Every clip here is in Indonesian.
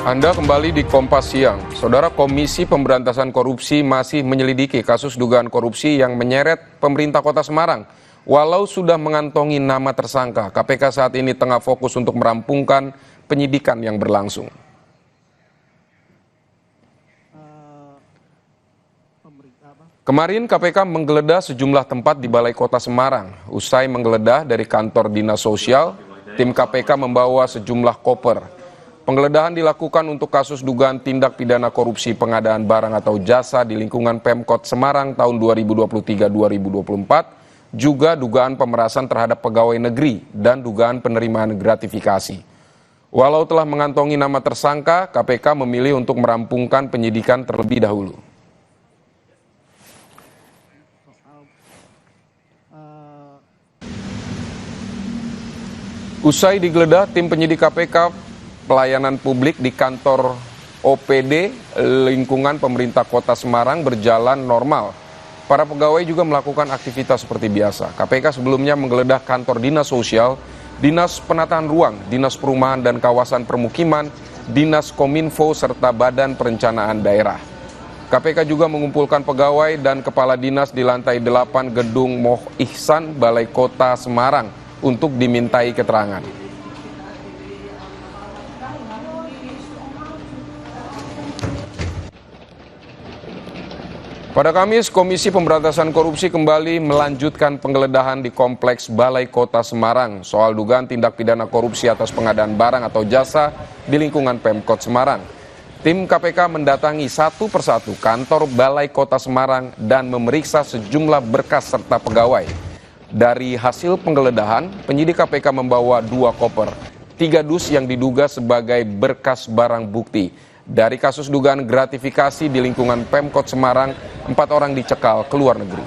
Anda kembali di Kompas Siang. Saudara, Komisi Pemberantasan Korupsi masih menyelidiki kasus dugaan korupsi yang menyeret pemerintah Kota Semarang. Walau sudah mengantongi nama tersangka, KPK saat ini tengah fokus untuk merampungkan penyidikan yang berlangsung. Kemarin KPK menggeledah sejumlah tempat di Balai Kota Semarang. Usai menggeledah dari kantor Dinas Sosial, tim KPK membawa sejumlah koper. Penggeledahan dilakukan untuk kasus dugaan tindak pidana korupsi pengadaan barang atau jasa di lingkungan Pemkot Semarang tahun 2023-2024, juga dugaan pemerasan terhadap pegawai negeri dan dugaan penerimaan gratifikasi. Walau telah mengantongi nama tersangka, KPK memilih untuk merampungkan penyidikan terlebih dahulu. Usai digeledah, tim penyidik KPK pelayanan publik di kantor OPD lingkungan pemerintah Kota Semarang berjalan normal. Para pegawai juga melakukan aktivitas seperti biasa. KPK sebelumnya menggeledah kantor Dinas Sosial, Dinas Penataan Ruang, Dinas Perumahan dan Kawasan Permukiman, Dinas Kominfo, serta Badan Perencanaan Daerah. KPK juga mengumpulkan pegawai dan kepala dinas di lantai 8 Gedung Moh Ihsan, Balai Kota Semarang untuk dimintai keterangan. Pada Kamis, Komisi Pemberantasan Korupsi kembali melanjutkan penggeledahan di Kompleks Balai Kota Semarang soal dugaan tindak pidana korupsi atas pengadaan barang atau jasa di lingkungan Pemkot Semarang. Tim KPK mendatangi satu persatu kantor Balai Kota Semarang dan memeriksa sejumlah berkas serta pegawai. Dari hasil penggeledahan, penyidik KPK membawa 2 koper, 3 dus yang diduga sebagai berkas barang bukti. Dari kasus dugaan gratifikasi di lingkungan Pemkot Semarang, 4 orang dicekal ke luar negeri.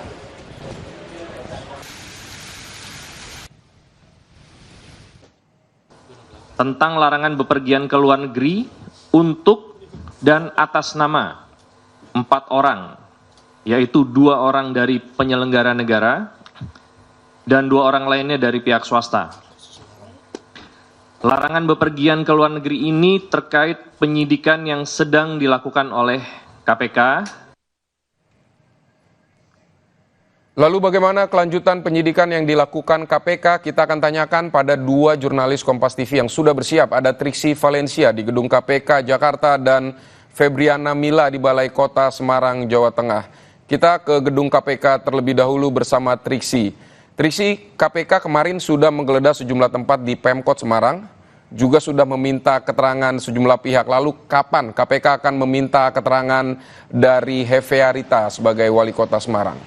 Tentang larangan bepergian ke luar negeri untuk dan atas nama 4 orang, yaitu 2 orang dari penyelenggara negara dan 2 orang lainnya dari pihak swasta. Larangan bepergian ke luar negeri ini terkait penyidikan yang sedang dilakukan oleh KPK. Lalu bagaimana kelanjutan penyidikan yang dilakukan KPK? Kita akan tanyakan pada 2 jurnalis Kompas TV yang sudah bersiap. Ada Triksi Valencia di Gedung KPK Jakarta dan Febriana Mila di Balai Kota Semarang, Jawa Tengah. Kita ke Gedung KPK terlebih dahulu bersama Triksi. Triksi, KPK kemarin sudah menggeledah sejumlah tempat di Pemkot Semarang, juga sudah meminta keterangan sejumlah pihak. Lalu kapan KPK akan meminta keterangan dari Hefearita sebagai wali kota Semarang?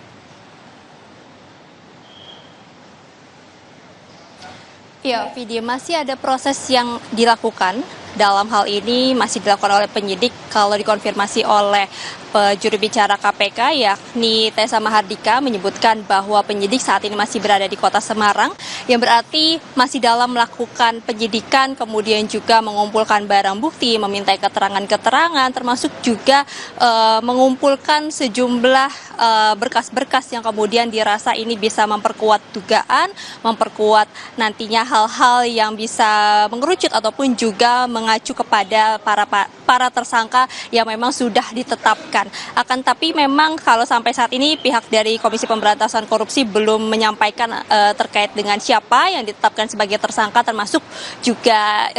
Ya, Vidi, masih ada proses yang dilakukan. Dalam hal ini masih dilakukan oleh penyidik kalau dikonfirmasi oleh juru bicara KPK yakni Tessa Mahardika menyebutkan bahwa penyidik saat ini masih berada di Kota Semarang, yang berarti masih dalam melakukan penyidikan, kemudian juga mengumpulkan barang bukti, memintai keterangan-keterangan, termasuk juga mengumpulkan sejumlah berkas-berkas yang kemudian dirasa ini bisa memperkuat dugaan, memperkuat nantinya hal-hal yang bisa mengerucut ataupun juga mengacu kepada para tersangka yang memang sudah ditetapkan. Akan tapi memang kalau sampai saat ini pihak dari Komisi Pemberantasan Korupsi belum menyampaikan terkait dengan siapa yang ditetapkan sebagai tersangka, termasuk juga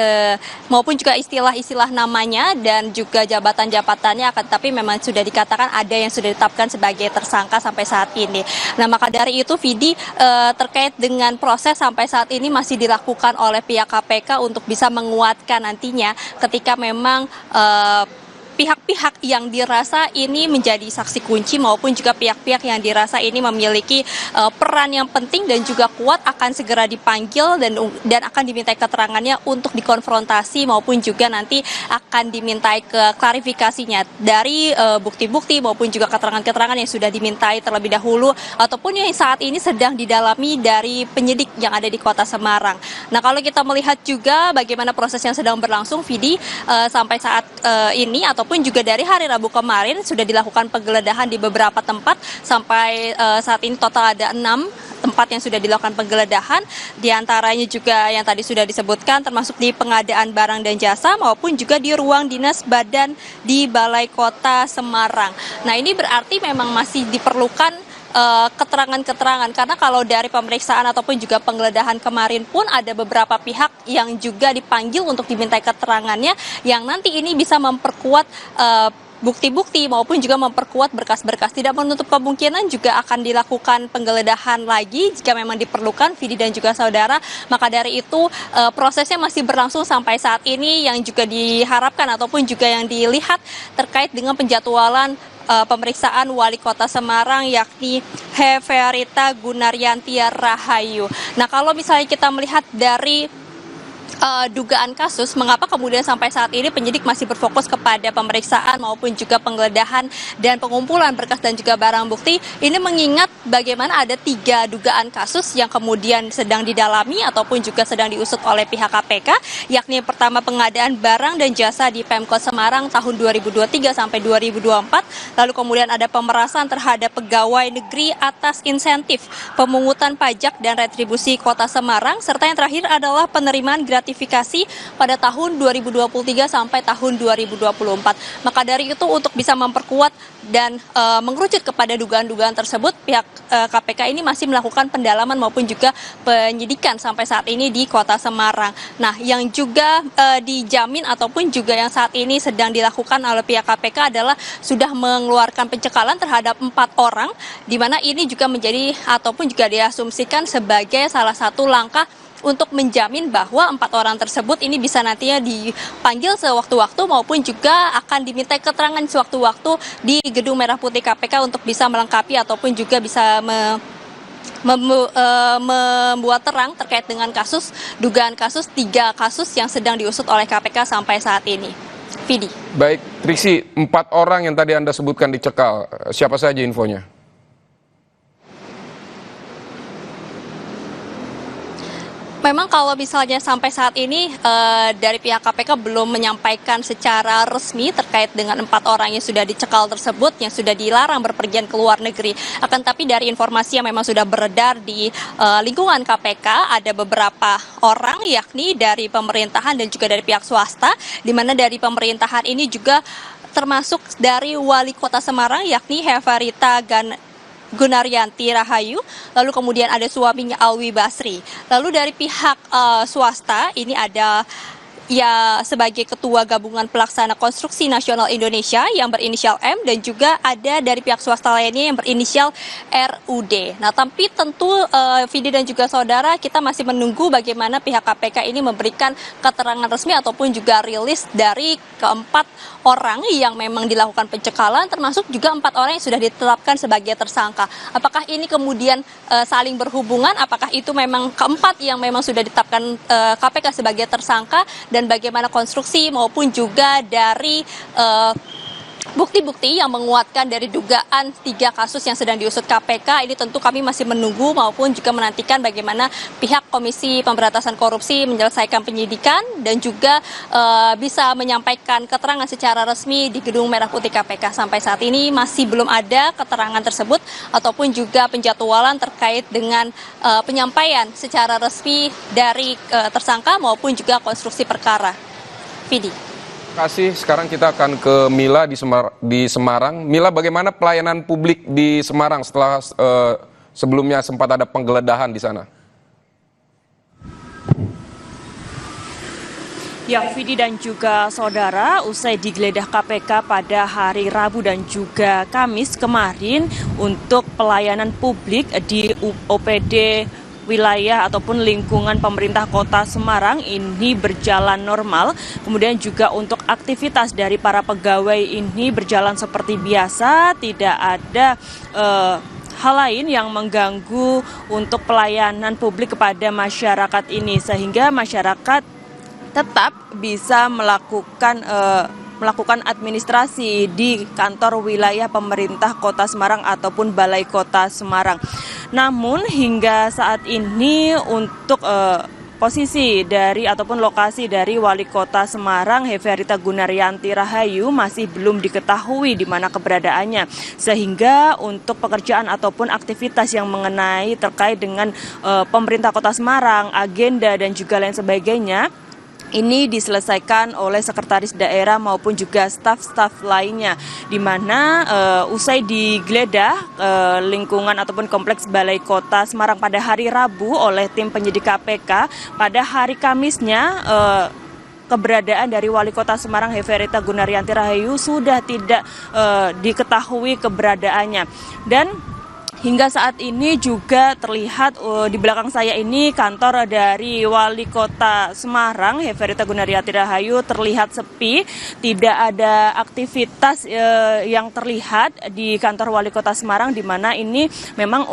maupun juga istilah-istilah namanya dan juga jabatan-jabatannya. Akan tapi memang sudah dikatakan ada yang sudah ditetapkan sebagai tersangka sampai saat ini. Nah, maka dari itu Vidi, terkait dengan proses sampai saat ini masih dilakukan oleh pihak KPK untuk bisa menguatkan nantinya ketika memang pihak-pihak yang dirasa ini menjadi saksi kunci maupun juga pihak-pihak yang dirasa ini memiliki peran yang penting dan juga kuat akan segera dipanggil dan akan dimintai keterangannya untuk dikonfrontasi maupun juga nanti akan dimintai klarifikasinya dari bukti-bukti maupun juga keterangan-keterangan yang sudah dimintai terlebih dahulu ataupun yang saat ini sedang didalami dari penyidik yang ada di Kota Semarang. Nah, kalau kita melihat juga bagaimana proses yang sedang berlangsung, Vidi, sampai saat ini atau ataupun juga dari hari Rabu kemarin sudah dilakukan penggeledahan di beberapa tempat. Sampai saat ini total ada 6 tempat yang sudah dilakukan penggeledahan, diantaranya juga yang tadi sudah disebutkan termasuk di pengadaan barang dan jasa maupun juga di ruang dinas badan di Balai Kota Semarang. Nah, ini berarti memang masih diperlukan keterangan-keterangan, karena kalau dari pemeriksaan ataupun juga penggeledahan kemarin pun ada beberapa pihak yang juga dipanggil untuk dimintai keterangannya, yang nanti ini bisa memperkuat bukti-bukti maupun juga memperkuat berkas-berkas. Tidak menutup kemungkinan juga akan dilakukan penggeledahan lagi jika memang diperlukan, Vidi dan juga saudara. Maka dari itu prosesnya masih berlangsung sampai saat ini, yang juga diharapkan ataupun juga yang dilihat terkait dengan penjadwalan pemeriksaan Wali Kota Semarang yakni Heverita Gunaryanti Rahayu. Nah, kalau misalnya kita melihat dari dugaan kasus, mengapa kemudian sampai saat ini penyidik masih berfokus kepada pemeriksaan maupun juga penggeledahan dan pengumpulan berkas dan juga barang bukti, ini mengingat bagaimana ada 3 dugaan kasus yang kemudian sedang didalami ataupun juga sedang diusut oleh pihak KPK, yakni yang pertama pengadaan barang dan jasa di Pemkot Semarang tahun 2023 sampai 2024, lalu kemudian ada pemerasan terhadap pegawai negeri atas insentif, pemungutan pajak dan retribusi Kota Semarang, serta yang terakhir adalah penerimaan gratifikasi pada tahun 2023 sampai tahun 2024. Maka dari itu, untuk bisa memperkuat dan mengerucut kepada dugaan-dugaan tersebut, pihak KPK ini masih melakukan pendalaman maupun juga penyidikan sampai saat ini di Kota Semarang. Nah, yang juga dijamin ataupun juga yang saat ini sedang dilakukan oleh pihak KPK adalah sudah mengeluarkan pencekalan terhadap 4 orang, di mana ini juga menjadi ataupun juga diasumsikan sebagai salah satu langkah untuk menjamin bahwa 4 orang tersebut ini bisa nantinya dipanggil sewaktu-waktu maupun juga akan dimintai keterangan sewaktu-waktu di Gedung Merah Putih KPK untuk bisa melengkapi ataupun juga bisa membuat terang terkait dengan dugaan kasus 3 kasus yang sedang diusut oleh KPK sampai saat ini. Vidi. Baik, Triksi, 4 orang yang tadi Anda sebutkan dicekal, siapa saja infonya? Memang kalau misalnya sampai saat ini dari pihak KPK belum menyampaikan secara resmi terkait dengan 4 orang yang sudah dicekal tersebut, yang sudah dilarang berpergian ke luar negeri. Akan tapi dari informasi yang memang sudah beredar di lingkungan KPK, ada beberapa orang yakni dari pemerintahan dan juga dari pihak swasta, di mana dari pemerintahan ini juga termasuk dari Wali Kota Semarang yakni Heverita Gunaryanti Rahayu, lalu kemudian ada suaminya Alwi Basri. Lalu dari pihak swasta ini ada sebagai Ketua Gabungan Pelaksana Konstruksi Nasional Indonesia yang berinisial M, dan juga ada dari pihak swasta lainnya yang berinisial RUD. Nah, tapi tentu Vidi dan juga saudara, kita masih menunggu bagaimana pihak KPK ini memberikan keterangan resmi ataupun juga rilis dari keempat orang yang memang dilakukan pencekalan, termasuk juga 4 orang yang sudah ditetapkan sebagai tersangka. Apakah ini kemudian saling berhubungan? Apakah itu memang keempat yang memang sudah ditetapkan KPK sebagai tersangka? Dan bagaimana konstruksi maupun juga dari bukti-bukti yang menguatkan dari dugaan 3 kasus yang sedang diusut KPK, ini tentu kami masih menunggu maupun juga menantikan bagaimana pihak Komisi Pemberantasan Korupsi menyelesaikan penyidikan dan juga bisa menyampaikan keterangan secara resmi di Gedung Merah Putih KPK. Sampai saat ini masih belum ada keterangan tersebut ataupun juga penjadwalan terkait dengan penyampaian secara resmi dari tersangka maupun juga konstruksi perkara. Vidi. Terima kasih. Sekarang kita akan ke Mila di Semarang. Mila, bagaimana pelayanan publik di Semarang setelah sebelumnya sempat ada penggeledahan di sana? Ya, Vidi dan juga saudara, usai digeledah KPK pada hari Rabu dan juga Kamis kemarin untuk pelayanan publik di OPD wilayah ataupun lingkungan pemerintah Kota Semarang ini berjalan normal. Kemudian juga untuk aktivitas dari para pegawai ini berjalan seperti biasa, tidak ada hal lain yang mengganggu untuk pelayanan publik kepada masyarakat ini, sehingga masyarakat tetap bisa melakukan administrasi di kantor wilayah pemerintah Kota Semarang ataupun Balai Kota Semarang. Namun hingga saat ini untuk posisi dari ataupun lokasi dari Wali Kota Semarang Heferita Gunaryanti Rahayu masih belum diketahui di mana keberadaannya, sehingga untuk pekerjaan ataupun aktivitas yang mengenai terkait dengan pemerintah Kota Semarang, agenda dan juga lain sebagainya ini diselesaikan oleh sekretaris daerah maupun juga staf-staf lainnya, di mana usai digeledah lingkungan ataupun kompleks Balai Kota Semarang pada hari Rabu oleh tim penyidik KPK, pada hari Kamisnya keberadaan dari Wali Kota Semarang Heferita Gunaryanti Rahayu sudah tidak diketahui keberadaannya. Dan hingga saat ini juga terlihat di belakang saya ini kantor dari Wali Kota Semarang Heferita Gunaryanti Rahayu terlihat sepi, tidak ada aktivitas yang terlihat di kantor Wali Kota Semarang, di mana ini memang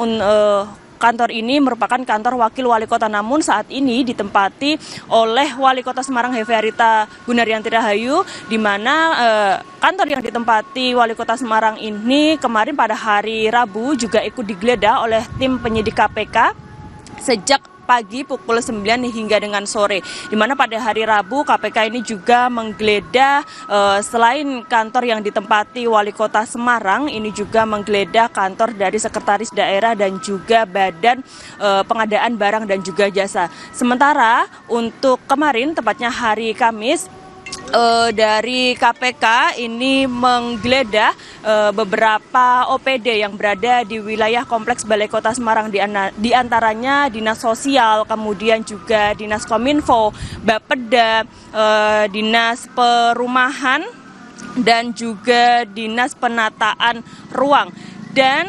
kantor ini merupakan kantor wakil wali kota, namun saat ini ditempati oleh Wali Kota Semarang Heferita Gunaryanti Rahayu, di mana kantor yang ditempati Wali Kota Semarang ini kemarin pada hari Rabu juga ikut digeledah oleh tim penyidik KPK sejak pagi pukul 9 hingga dengan sore, di mana pada hari Rabu KPK ini juga menggeledah selain kantor yang ditempati Wali Kota Semarang, ini juga menggeledah kantor dari sekretaris daerah dan juga badan pengadaan barang dan juga jasa. Sementara untuk kemarin, tepatnya hari Kamis, dari KPK ini menggeledah beberapa OPD yang berada di wilayah kompleks Balai Kota Semarang, di antaranya Dinas Sosial, kemudian juga Dinas Kominfo, Bapeda, Dinas Perumahan, dan juga Dinas Penataan Ruang. Dan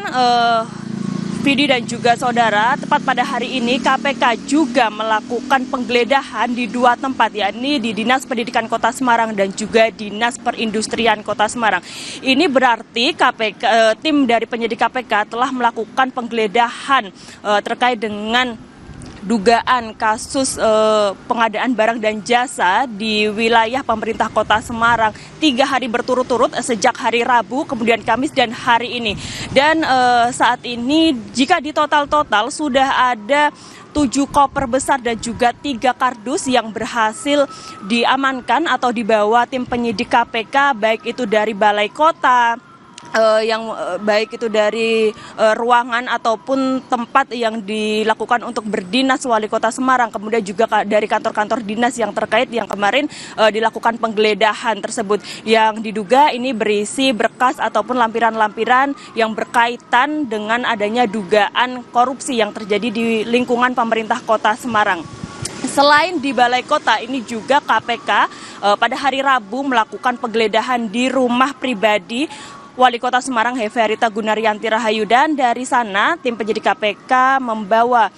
Vidi dan juga saudara, tepat pada hari ini KPK juga melakukan penggeledahan di dua tempat, yakni di Dinas Pendidikan Kota Semarang dan juga Dinas Perindustrian Kota Semarang. Ini berarti tim dari penyidik KPK telah melakukan penggeledahan terkait dengan dugaan kasus pengadaan barang dan jasa di wilayah pemerintah Kota Semarang 3 hari berturut-turut sejak hari Rabu, kemudian Kamis dan hari ini. Dan saat ini jika ditotal-total sudah ada 7 koper besar dan juga 3 kardus yang berhasil diamankan atau dibawa tim penyidik KPK, baik itu dari Balai Kota, baik itu dari ruangan ataupun tempat yang dilakukan untuk berdinas Wali Kota Semarang, kemudian juga dari kantor-kantor dinas yang terkait yang kemarin dilakukan penggeledahan tersebut, yang diduga ini berisi berkas ataupun lampiran-lampiran yang berkaitan dengan adanya dugaan korupsi yang terjadi di lingkungan pemerintah Kota Semarang. Selain di Balai Kota, ini juga KPK pada hari Rabu melakukan penggeledahan di rumah pribadi Wali Kota Semarang Heferita Gunaryanti Rahayu, dan dari sana tim penyidik KPK membawa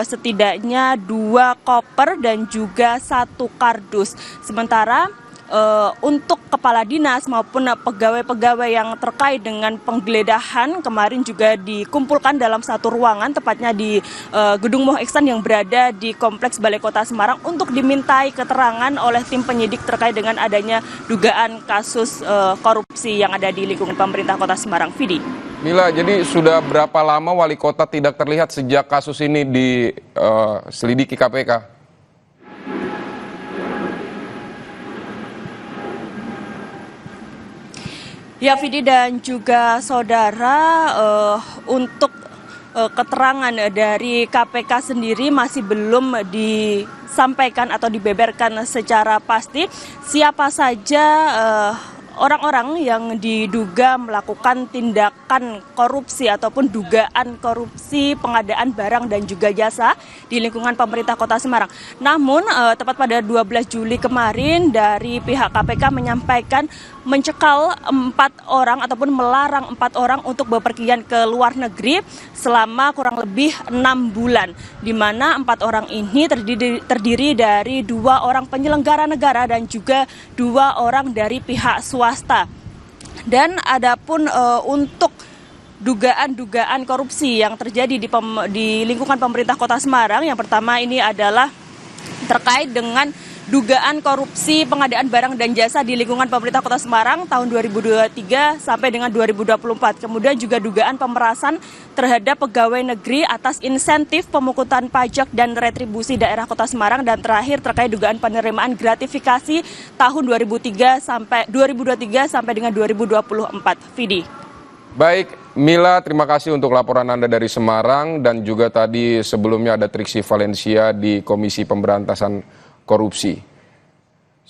setidaknya 2 koper dan juga 1 kardus. Sementara untuk kepala dinas maupun pegawai-pegawai yang terkait dengan penggeledahan kemarin juga dikumpulkan dalam satu ruangan, tepatnya di Gedung Moh Ihsan yang berada di Kompleks Balai Kota Semarang, untuk dimintai keterangan oleh tim penyidik terkait dengan adanya dugaan kasus korupsi yang ada di lingkungan pemerintah Kota Semarang. Vidi. Mila, jadi sudah berapa lama wali kota tidak terlihat sejak kasus ini diselidiki KPK? Ya, Vidi dan juga saudara, untuk keterangan dari KPK sendiri masih belum disampaikan atau dibeberkan secara pasti siapa saja orang-orang yang diduga melakukan tindakan korupsi ataupun dugaan korupsi pengadaan barang dan juga jasa di lingkungan pemerintah Kota Semarang. Namun tepat pada 12 Juli kemarin dari pihak KPK menyampaikan mencekal 4 orang ataupun melarang 4 orang untuk bepergian ke luar negeri selama kurang lebih 6 bulan, di mana 4 orang ini terdiri dari 2 orang penyelenggara negara dan juga 2 orang dari pihak swasta. Dan adapun untuk dugaan-dugaan korupsi yang terjadi di lingkungan pemerintah Kota Semarang, yang pertama ini adalah terkait dengan dugaan korupsi pengadaan barang dan jasa di lingkungan pemerintah Kota Semarang tahun 2023 sampai dengan 2024. Kemudian juga dugaan pemerasan terhadap pegawai negeri atas insentif pemungutan pajak dan retribusi daerah Kota Semarang, dan terakhir terkait dugaan penerimaan gratifikasi tahun 2023 sampai dengan 2024. Vidi. Baik, Mila, terima kasih untuk laporan Anda dari Semarang, dan juga tadi sebelumnya ada Triksi Valencia di Komisi Pemberantasan Korupsi.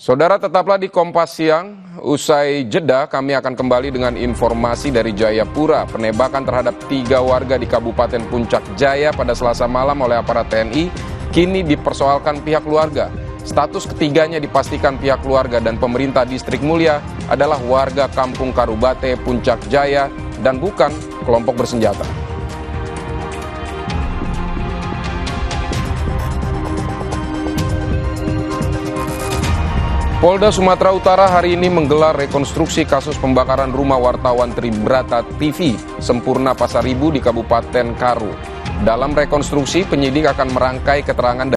Saudara, tetaplah di Kompas Siang. Usai jeda, kami akan kembali dengan informasi dari Jayapura. Penembakan terhadap 3 warga di Kabupaten Puncak Jaya pada Selasa malam oleh aparat TNI kini dipersoalkan pihak keluarga. Status ketiganya dipastikan pihak keluarga dan pemerintah Distrik Mulia adalah warga Kampung Karubate, Puncak Jaya, dan bukan kelompok bersenjata. Polda Sumatera Utara hari ini menggelar rekonstruksi kasus pembakaran rumah wartawan Tribrata TV Sempurna Pasar Ibu di Kabupaten Karu. Dalam rekonstruksi, penyidik akan merangkai keterangan